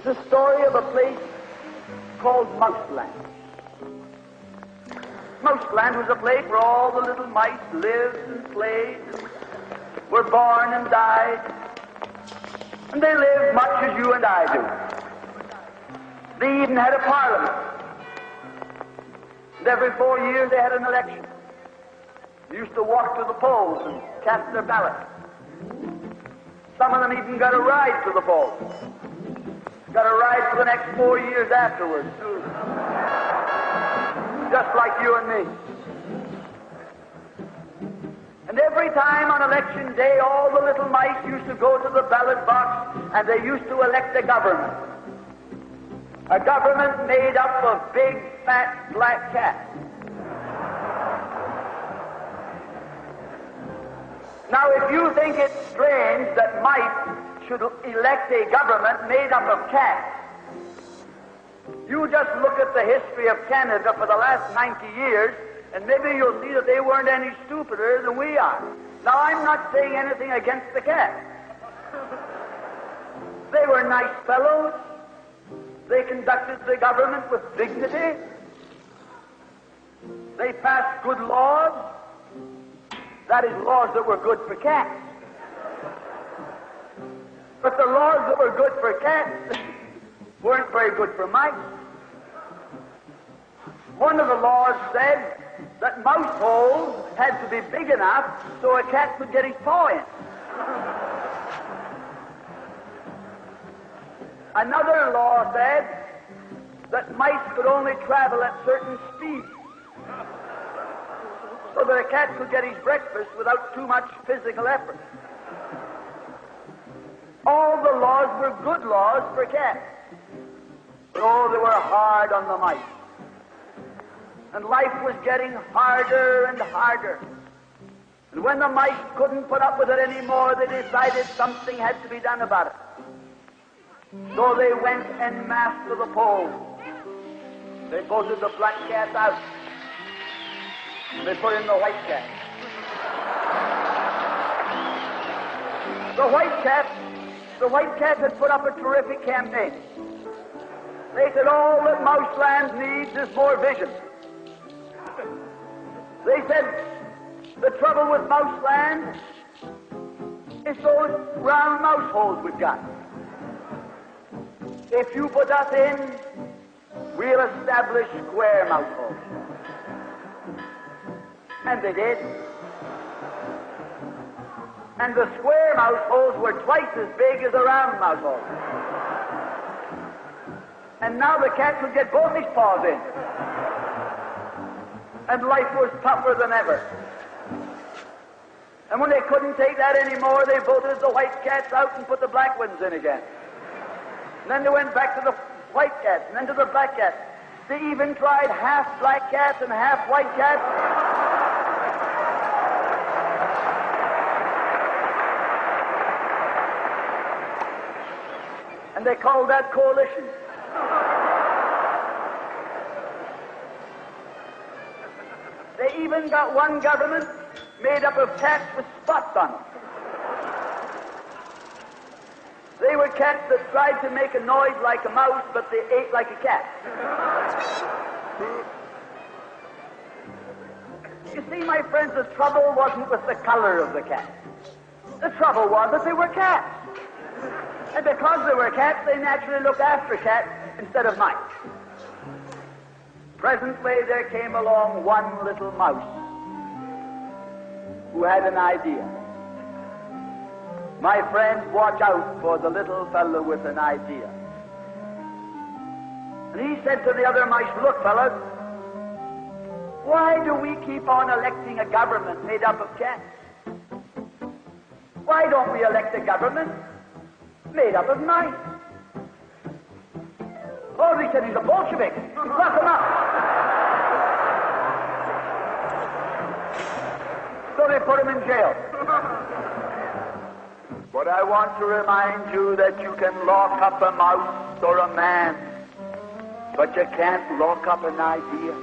It's a story of a place called Mouseland. Mouseland was a place where all the little mice lived and played, and were born and died, and they lived much as you and I do. They even had a parliament. And every 4 years they had an election. They used to walk to the polls and cast their ballot. Some of them even got a ride to the polls. Got a ride for the next 4 years afterwards, too. Just like you and me. And every time on election day, all the little mice used to go to the ballot box and they used to elect a government. A government made up of big, fat, black cats. Now, if you think it's strange that mice should elect a government made up of cats, you just look at the history of Canada for the last 90 years, and maybe you'll see that they weren't any stupider than we are. Now, I'm not saying anything against the cats. They were nice fellows. They conducted the government with dignity. They passed good laws. That is, laws that were good for cats. But the laws that were good for cats weren't very good for mice. One of the laws said that mouse holes had to be big enough so a cat could get his paw in. Another law said that mice could only travel at certain speeds so that a cat could get his breakfast without too much physical effort. All the laws were good laws for cats. But oh, they were hard on the mice. And life was getting harder and harder. And when the mice couldn't put up with it anymore, they decided something had to be done about it. So they went en masse to the polls. They voted the black cat out. They put in the white cat. The white cat had put up a terrific campaign. They said all that Mouseland needs is more vision. They said the trouble with Mouseland is those round mouse holes we've got. If you put us in, we'll establish square mouse holes. And they did. And the square mouse holes were twice as big as the round mouse holes. And now the cat could get both his paws in. And life was tougher than ever. And when they couldn't take that anymore, they voted the white cats out and put the black ones in again. And then they went back to the white cats, and then to the black cats. They even tried half black cats and half white cats. And they called that coalition. They even got one government made up of cats with spots on them. They were cats that tried to make a noise like a mouse, but they ate like a cat. You see, my friends, the trouble wasn't with the color of the cat. The trouble was that they were cats. And because they were cats, they naturally looked after cats instead of mice. Presently, there came along one little mouse who had an idea. My friends, watch out for the little fellow with an idea. And he said to the other mice, look, fellas, why do we keep on electing a government made up of cats? Why don't we elect a government made up of mice? Oh, they said he's a Bolshevik. Lock him up. So they put him in jail. But I want to remind you that you can lock up a mouse or a man, but you can't lock up an idea.